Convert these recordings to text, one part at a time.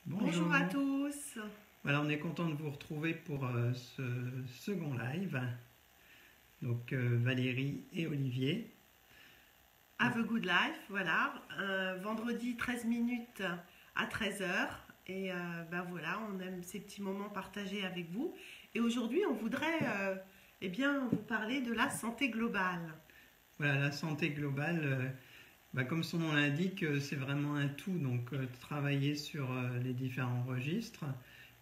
Bonjour à tous. Voilà, on est content de vous retrouver pour ce second live. Donc Valérie et Olivier. Have a good life, voilà. Vendredi 13 minutes à 13 heures. Et voilà, on aime ces petits moments partagés avec vous. Et aujourd'hui, on voudrait vous parler de la santé globale. Voilà, la santé globale, comme son nom l'indique, c'est vraiment un tout. Donc travailler sur les différents registres,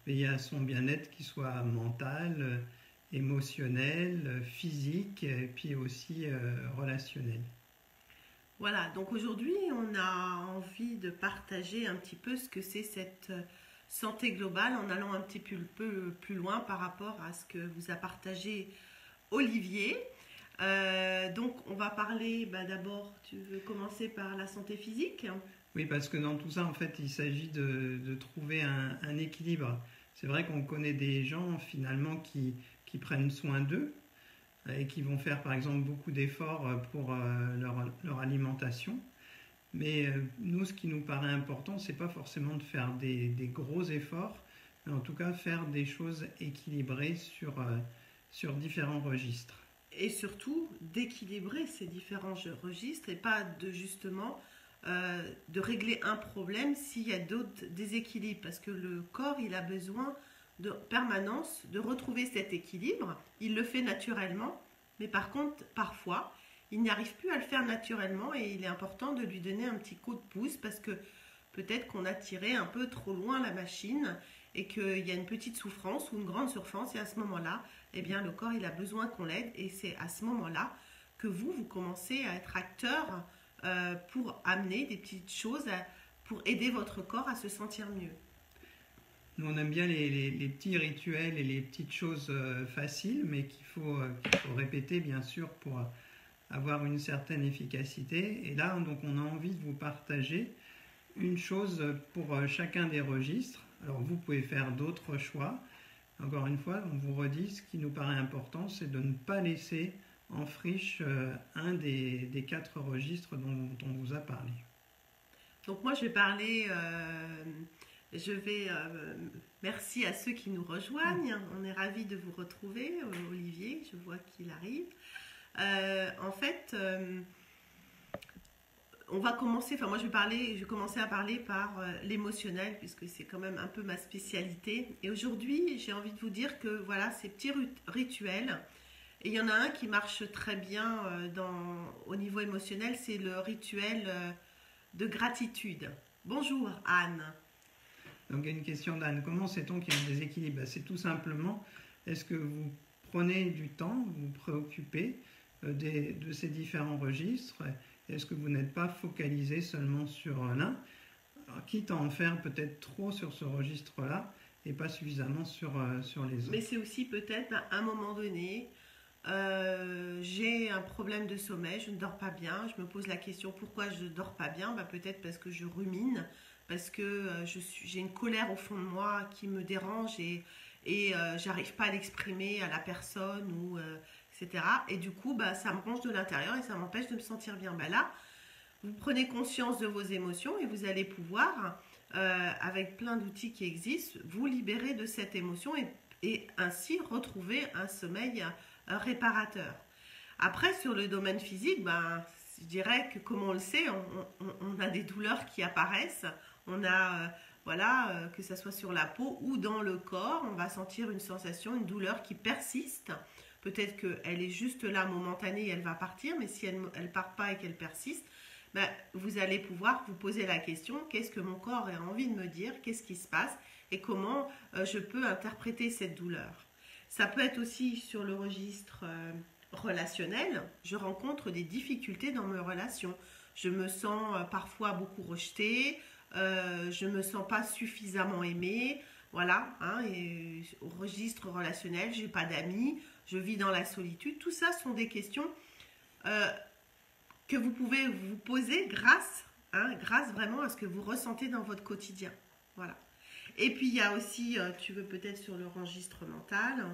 veiller à son bien-être qui soit mental, émotionnel, physique et puis aussi relationnel. Voilà, donc aujourd'hui, on a envie de partager un petit peu ce que c'est cette santé globale en allant un petit peu plus loin par rapport à ce que vous a partagé Olivier. Donc, on va parler d'abord, tu veux commencer par la santé physique? Oui, parce que dans tout ça, en fait, il s'agit de trouver un équilibre. C'est vrai qu'on connaît des gens finalement qui prennent soin d'eux et qui vont faire par exemple beaucoup d'efforts pour leur alimentation. Mais nous, ce qui nous paraît important, c'est pas forcément de faire des gros efforts, mais en tout cas faire des choses équilibrées sur différents registres. Et surtout d'équilibrer ces différents registres et pas de justement de régler un problème s'il y a d'autres déséquilibres. Parce que le corps, il a besoin de permanence de retrouver cet équilibre. Il le fait naturellement, mais par contre, parfois, il n'arrive plus à le faire naturellement et il est important de lui donner un petit coup de pouce parce que peut-être qu'on a tiré un peu trop loin la machine et qu'il y a une petite souffrance ou une grande souffrance et à ce moment-là, eh bien, le corps, il a besoin qu'on l'aide et c'est à ce moment-là que vous commencez à être acteur pour amener des petites choses pour aider votre corps à se sentir mieux. Nous, on aime bien les petits rituels et les petites choses faciles, mais qu'il faut répéter, bien sûr, pour avoir une certaine efficacité. Et là, donc, on a envie de vous partager une chose pour chacun des registres. Alors, vous pouvez faire d'autres choix. Encore une fois, on vous redit, ce qui nous paraît important, c'est de ne pas laisser en friche un des 4 registres dont on vous a parlé. Donc moi, je vais parler... merci à ceux qui nous rejoignent. On est ravis de vous retrouver. Olivier, je vois qu'il arrive. On va commencer. Enfin, moi, je vais commencer à parler par l'émotionnel puisque c'est quand même un peu ma spécialité. Et aujourd'hui, j'ai envie de vous dire que voilà, ces petits rituels. Et il y en a un qui marche très bien au niveau émotionnel, c'est le rituel de gratitude. Bonjour Anne. Donc il y a une question d'Anne. Comment sait-on qu'il y a un déséquilibre? C'est tout simplement, est-ce que vous prenez du temps, vous vous préoccupez de ces différents registres? Est-ce que vous n'êtes pas focalisé seulement sur l'un, quitte à en faire peut-être trop sur ce registre-là et pas suffisamment sur les autres? Mais c'est aussi peut-être à un moment donné, j'ai un problème de sommeil, je ne dors pas bien, je me pose la question pourquoi je ne dors pas bien, peut-être parce que je rumine, parce que j'ai une colère au fond de moi qui me dérange et j'arrive pas à l'exprimer à la personne ou etc. Et du coup, ça me ronge de l'intérieur et ça m'empêche de me sentir bien. Là, vous prenez conscience de vos émotions et vous allez pouvoir, avec plein d'outils qui existent, vous libérer de cette émotion et ainsi retrouver un sommeil réparateur. Après, sur le domaine physique, je dirais que comme on le sait, on a des douleurs qui apparaissent. On a, que ce soit sur la peau ou dans le corps, on va sentir une sensation, une douleur qui persiste. Peut-être qu'elle est juste là momentanée et elle va partir, mais si elle ne part pas et qu'elle persiste, vous allez pouvoir vous poser la question, qu'est-ce que mon corps a envie de me dire, qu'est-ce qui se passe et comment je peux interpréter cette douleur. Ça peut être aussi sur le registre relationnel. Je rencontre des difficultés dans mes relations. Je me sens parfois beaucoup rejetée, je ne me sens pas suffisamment aimée. Voilà, et au registre relationnel, j'ai pas d'amis, je vis dans la solitude. Tout ça sont des questions que vous pouvez vous poser grâce vraiment à ce que vous ressentez dans votre quotidien. Voilà. Et puis il y a aussi, tu veux peut-être sur le registre mental.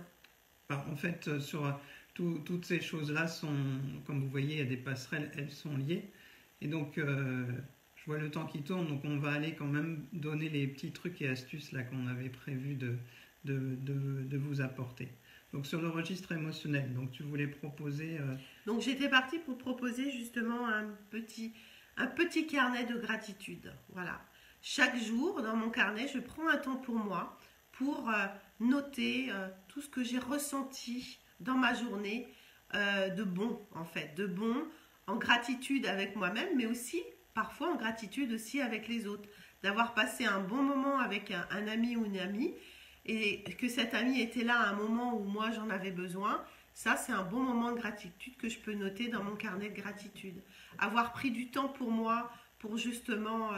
En fait, sur toutes ces choses-là sont, comme vous voyez, il y a des passerelles, elles sont liées. Et donc, je vois le temps qui tourne, donc on va aller quand même donner les petits trucs et astuces là qu'on avait prévu de vous apporter. Donc sur le registre émotionnel, donc tu voulais proposer... Donc j'étais partie pour proposer justement un petit carnet de gratitude. Voilà. Chaque jour, dans mon carnet, je prends un temps pour moi, pour noter tout ce que j'ai ressenti dans ma journée de bon, en fait. De bon, en gratitude avec moi-même, mais aussi, parfois en gratitude aussi avec les autres. D'avoir passé un bon moment avec un ami ou une amie, et que cet ami était là à un moment où moi j'en avais besoin. Ça, c'est un bon moment de gratitude que je peux noter dans mon carnet de gratitude. Avoir pris du temps pour moi, pour justement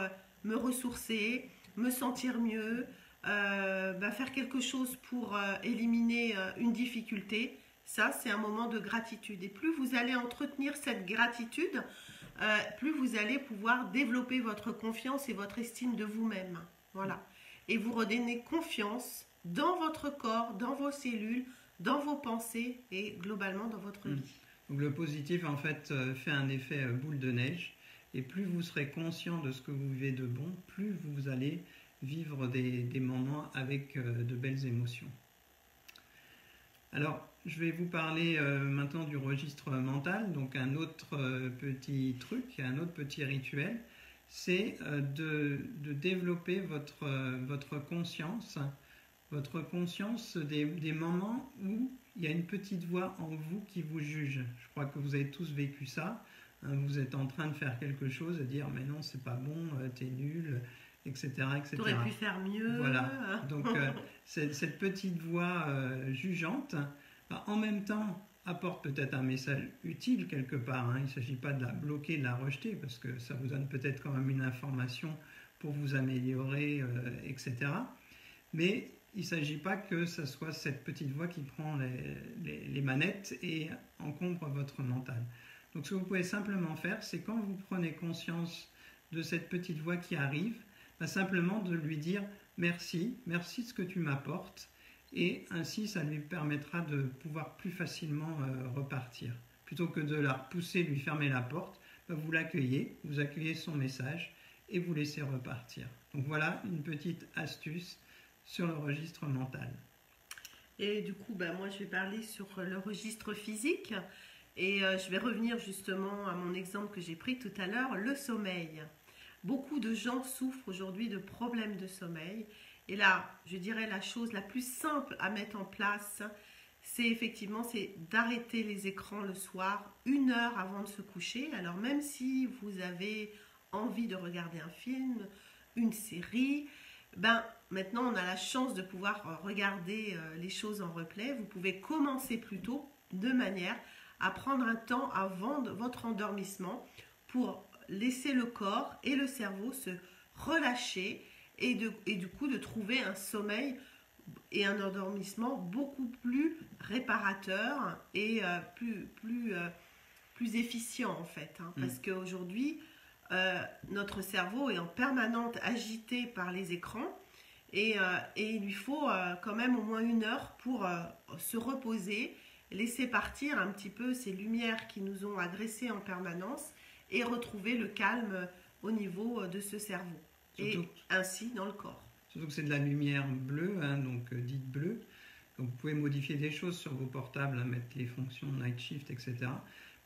me ressourcer, me sentir mieux, faire quelque chose pour éliminer une difficulté. Ça, c'est un moment de gratitude. Et plus vous allez entretenir cette gratitude, plus vous allez pouvoir développer votre confiance et votre estime de vous-même. Voilà. Et vous redonnez confiance dans votre corps, dans vos cellules, dans vos pensées et globalement dans votre vie. Donc le positif en fait fait un effet boule de neige et plus vous serez conscient de ce que vous vivez de bon, plus vous allez vivre des moments avec de belles émotions. Alors je vais vous parler maintenant du registre mental, donc un autre petit truc, un autre petit rituel, c'est de développer votre conscience des moments où il y a une petite voix en vous qui vous juge. Je crois que vous avez tous vécu ça. Vous êtes en train de faire quelque chose et dire mais non, c'est pas bon, t'es nul, etc. etc. T'aurais pu faire mieux. Voilà. Donc cette petite voix jugeante, en même temps, apporte peut-être un message utile quelque part. Il ne s'agit pas de la bloquer, de la rejeter, parce que ça vous donne peut-être quand même une information pour vous améliorer, etc. Mais il ne s'agit pas que ce soit cette petite voix qui prend les manettes et encombre votre mental. Donc ce que vous pouvez simplement faire, c'est quand vous prenez conscience de cette petite voix qui arrive, simplement de lui dire merci de ce que tu m'apportes, et ainsi ça lui permettra de pouvoir plus facilement repartir. Plutôt que de la repousser, lui fermer la porte, vous accueillez son message et vous laissez repartir. Donc voilà une petite astuce sur le registre mental. Et du coup, moi je vais parler sur le registre physique et je vais revenir justement à mon exemple que j'ai pris tout à l'heure, le sommeil. Beaucoup de gens souffrent aujourd'hui de problèmes de sommeil et là, je dirais la chose la plus simple à mettre en place, c'est d'arrêter les écrans le soir 1 heure avant de se coucher. Alors même si vous avez envie de regarder un film, une série, maintenant on a la chance de pouvoir regarder les choses en replay. Vous pouvez commencer plus tôt de manière à prendre un temps avant votre endormissement pour laisser le corps et le cerveau se relâcher et du coup de trouver un sommeil et un endormissement beaucoup plus réparateur et plus efficient en fait. Parce qu'aujourd'hui, notre cerveau est en permanente agité par les écrans et il lui faut quand même au moins 1 heure pour se reposer, laisser partir un petit peu ces lumières qui nous ont agressés en permanence et retrouver le calme au niveau de ce cerveau. Et ainsi dans le corps. Surtout que c'est de la lumière bleue, donc dite bleue. Donc vous pouvez modifier des choses sur vos portables, mettre les fonctions night shift, etc.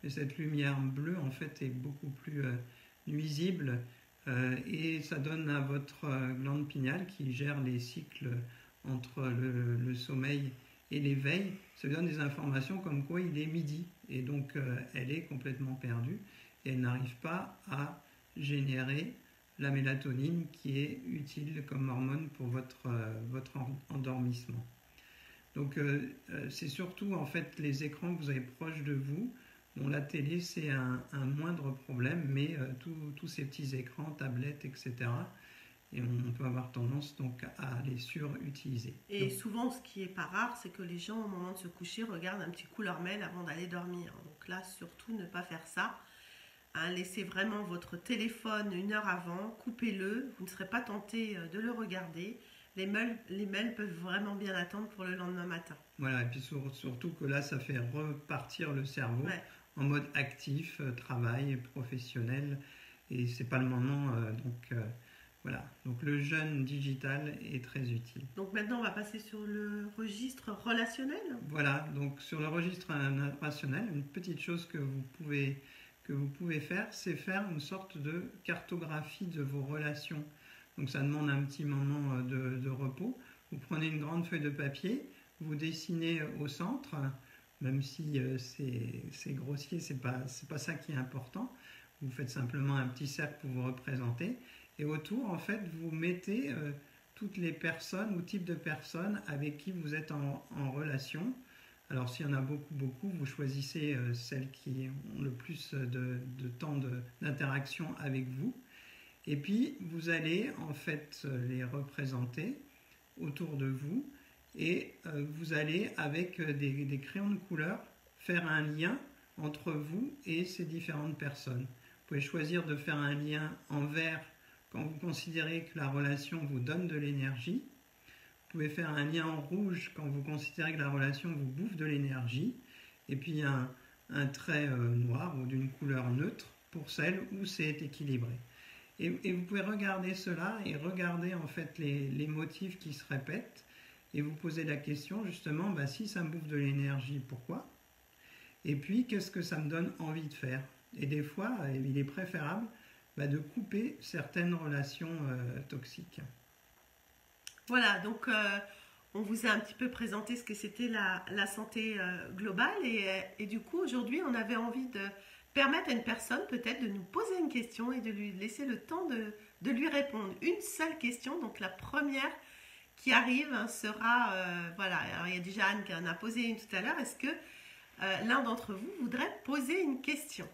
Mais cette lumière bleue, en fait, est beaucoup plus nuisible et ça donne à votre glande pinéale qui gère les cycles entre le sommeil et l'éveil, ça lui donne des informations comme quoi il est midi. Et donc elle est complètement perdue et elle n'arrive pas à générer la mélatonine qui est utile comme hormone pour votre endormissement. Donc c'est surtout en fait les écrans que vous avez proches de vous. Bon, la télé c'est un moindre problème, mais tous ces petits écrans, tablettes, etc. Et on peut avoir tendance donc à les surutiliser. Et donc, souvent ce qui n'est pas rare, c'est que les gens au moment de se coucher regardent un petit coup leur mail avant d'aller dormir. Donc là surtout ne pas faire ça. Laissez vraiment votre téléphone 1 heure avant, coupez-le, vous ne serez pas tenté de le regarder. Les mails peuvent vraiment bien attendre pour le lendemain matin. Voilà, et puis surtout que là, ça fait repartir le cerveau en mode actif, travail, professionnel, et c'est pas le moment. Voilà. Donc le jeûne digital est très utile. Donc maintenant, on va passer sur le registre relationnel. Voilà. Donc sur le registre relationnel, une petite chose que vous pouvez faire, c'est faire une sorte de cartographie de vos relations. Donc ça demande un petit moment de repos. Vous prenez une grande feuille de papier, vous dessinez au centre, même si c'est grossier, c'est pas ça qui est important. Vous faites simplement un petit cercle pour vous représenter. Et autour, en fait, vous mettez toutes les personnes ou types de personnes avec qui vous êtes en relation. Alors s'il y en a beaucoup, vous choisissez celles qui ont le plus de temps d'interaction avec vous. Et puis vous allez en fait les représenter autour de vous et vous allez avec des crayons de couleur faire un lien entre vous et ces différentes personnes. Vous pouvez choisir de faire un lien en vert quand vous considérez que la relation vous donne de l'énergie. Vous pouvez faire un lien en rouge quand vous considérez que la relation vous bouffe de l'énergie. Et puis un trait noir ou d'une couleur neutre pour celle où c'est équilibré. Et vous pouvez regarder cela et regarder en fait les motifs qui se répètent et vous poser la question justement, si ça me bouffe de l'énergie, pourquoi? Et puis, qu'est-ce que ça me donne envie de faire? Et des fois, il est préférable de couper certaines relations toxiques. Voilà, donc on vous a un petit peu présenté ce que c'était la santé globale et du coup, aujourd'hui, on avait envie de permettre à une personne peut-être de nous poser une question et de lui laisser le temps de lui répondre. Une seule question, donc la première qui arrive sera, voilà, alors il y a déjà Anne qui en a posé une tout à l'heure, est-ce que l'un d'entre vous voudrait poser une question?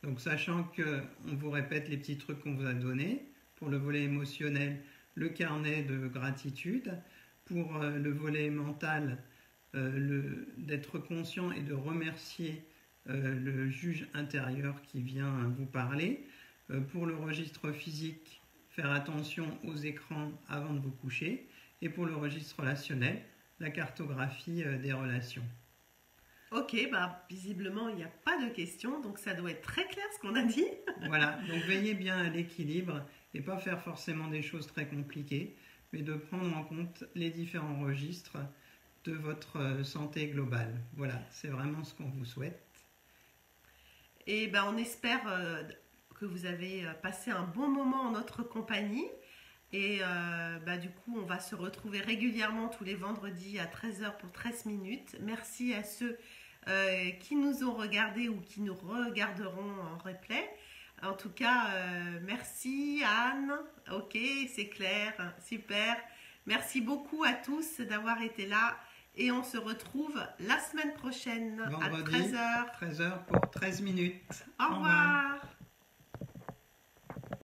Donc sachant qu'on vous répète les petits trucs qu'on vous a donnés, pour le volet émotionnel, le carnet de gratitude, pour le volet mental, d'être conscient et de remercier le juge intérieur qui vient vous parler. Pour le registre physique, faire attention aux écrans avant de vous coucher. Et pour le registre relationnel, la cartographie des relations. Ok, visiblement il n'y a pas de questions, donc ça doit être très clair ce qu'on a dit. Voilà, donc veillez bien à l'équilibre et pas faire forcément des choses très compliquées, mais de prendre en compte les différents registres de votre santé globale. Voilà, c'est vraiment ce qu'on vous souhaite. Et on espère que vous avez passé un bon moment en notre compagnie. Et du coup, on va se retrouver régulièrement tous les vendredis à 13h pour 13 minutes. Merci à ceux qui nous ont regardés ou qui nous regarderont en replay. En tout cas, merci Anne. Ok, c'est clair, super. Merci beaucoup à tous d'avoir été là. Et on se retrouve la semaine prochaine vendredi, à 13h. 13h pour 13 minutes. Au revoir.